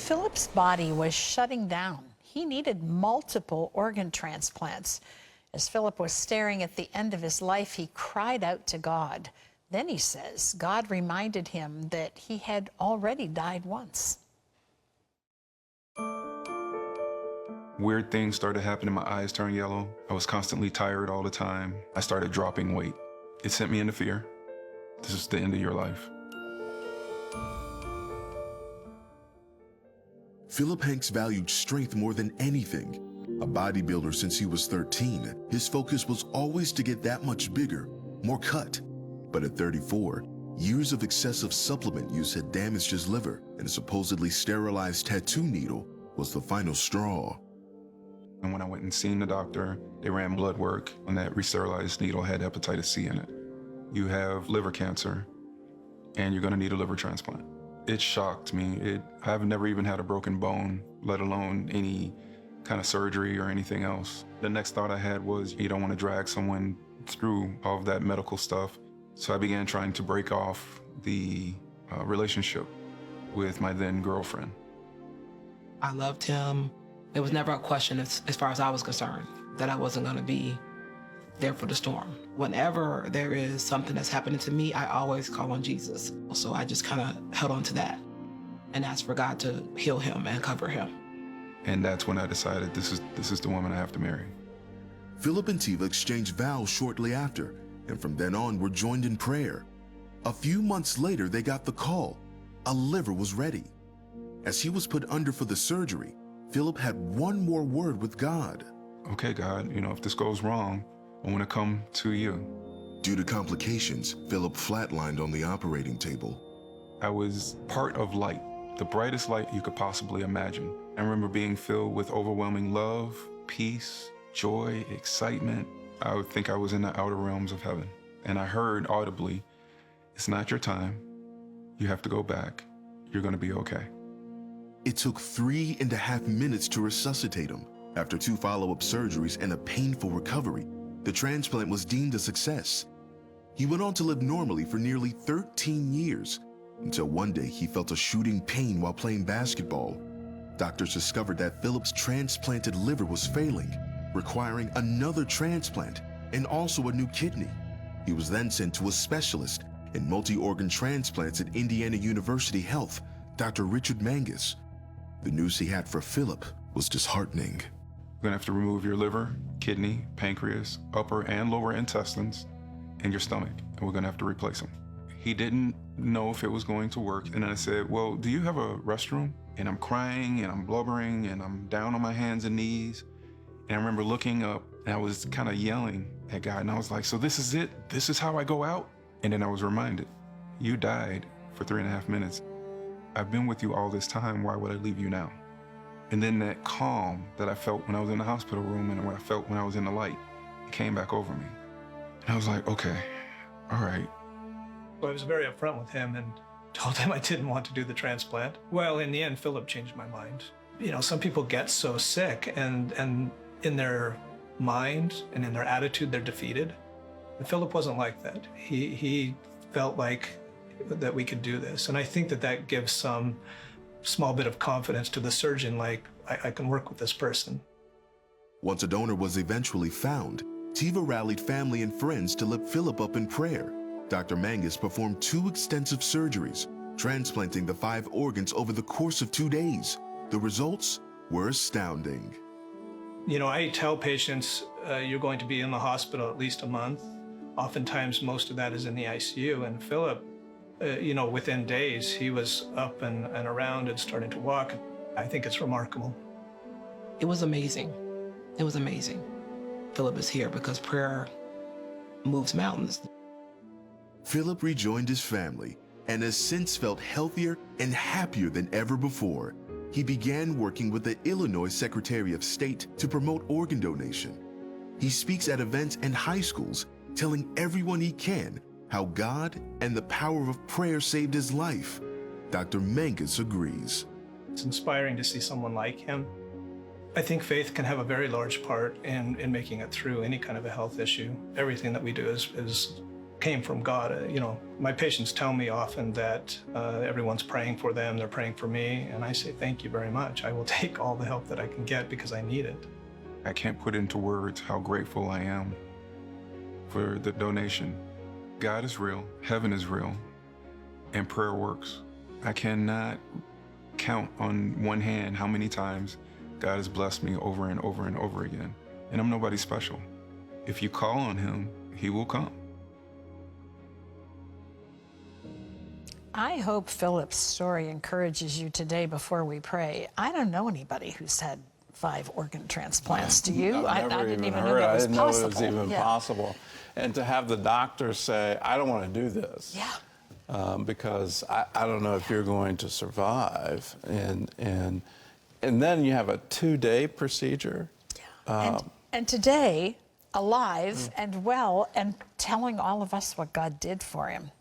Philip's body was shutting down. He needed multiple organ transplants. As Philip was staring at the end of his life, he cried out to God. Then he says God reminded him that he had already died once. Weird things started happening. My eyes turned yellow. I was constantly tired all the time. I started dropping weight. It sent me into fear. This is the end of your life. Philip Hanks valued strength more than anything. A bodybuilder since he was 13, his focus was always to get that much bigger, more cut. But at 34, years of excessive supplement use had damaged his liver, and a supposedly sterilized tattoo needle was the final straw. And when I went and seen the doctor, they ran blood work, and that re-sterilized needle had hepatitis C in it. You have liver cancer, and you're gonna need a liver transplant. It shocked me. I've never even had a broken bone, let alone any kind of surgery or anything else. The next thought I had was, you don't want to drag someone through all of that medical stuff. So I began trying to break off the relationship with my then girlfriend. I loved him. It was never a question as far as I was concerned that I wasn't going to be there for the storm. Whenever there is something that's happening to me, I always call on Jesus. So I just kind of held on to that and asked for God to heal him and cover him. And that's when I decided this is the woman I have to marry. Philip and Tiva exchanged vows shortly after, and from then on were joined in prayer. A few months later, they got the call. A liver was ready. As he was put under for the surgery, Philip had one more word with God. Okay, God, if this goes wrong, I want to come to you. Due to complications, Philip flatlined on the operating table. I was part of light, the brightest light you could possibly imagine. I remember being filled with overwhelming love, peace, joy, excitement. I would think I was in the outer realms of heaven. And I heard audibly, it's not your time. You have to go back. You're going to be okay. It took 3.5 minutes to resuscitate him. After 2 follow-up surgeries and a painful recovery, the transplant was deemed a success. He went on to live normally for nearly 13 years, until one day he felt a shooting pain while playing basketball. Doctors discovered that Philip's transplanted liver was failing, requiring another transplant and also a new kidney. He was then sent to a specialist in multi-organ transplants at Indiana University Health, Dr. Richard Mangus. The news he had for Philip was disheartening. You're gonna have to remove your liver, kidney, pancreas, upper and lower intestines, and your stomach, and we're gonna have to replace them. He didn't know if it was going to work, and then I said, well, do you have a restroom? And I'm crying, and I'm blubbering, and I'm down on my hands and knees. And I remember looking up, and I was kind of yelling at God, and I was like, so this is it? This is how I go out? And then I was reminded, you died for 3.5 minutes. I've been with you all this time, why would I leave you now? And then that calm that I felt when I was in the hospital room and what I felt when I was in the light, it came back over me. And I was like, okay, all right. I was very upfront with him and told him I didn't want to do the transplant. Well, in the end, Philip changed my mind. Some people get so sick and in their mind and in their attitude, they're defeated. And Philip wasn't like that. He felt like that we could do this. And I think that gives some small bit of confidence to the surgeon, like, I can work with this person. Once a donor was eventually found, Tiva rallied family and friends to lift Philip up in prayer. Dr. Mangus performed 2 extensive surgeries, transplanting the 5 organs over the course of 2 days. The results were astounding. I tell patients, you're going to be in the hospital at least a month. Oftentimes, most of that is in the ICU. And Philip, within days, he was up and around and starting to walk. I think it's remarkable. It was amazing. It was amazing. Philip is here because prayer moves mountains. Philip rejoined his family and has since felt healthier and happier than ever before. He began working with the Illinois Secretary of State to promote organ donation. He speaks at events and high schools, telling everyone he can how God and the power of prayer saved his life. Dr. Mangus agrees. It's inspiring to see someone like him. I think faith can have a very large part in making it through any kind of a health issue. Everything that we do came from God. You know, my patients tell me often that everyone's praying for them, they're praying for me, and I say, thank you very much. I will take all the help that I can get because I need it. I can't put into words how grateful I am for the donation. God is real, heaven is real, and prayer works. I cannot count on one hand how many times God has blessed me over and over and over again. And I'm nobody special. If you call on him, he will come. I hope Philip's story encourages you today before we pray. I don't know anybody who's had 5 organ transplants. Do you? I've never I didn't even heard. know that was I didn't know possible. it was even Yeah. possible. And to have the doctor say, I don't want to do this. Yeah. Because I don't know if you're going to survive. And then you have a 2-day procedure. And today, alive and well and telling all of us what God did for him.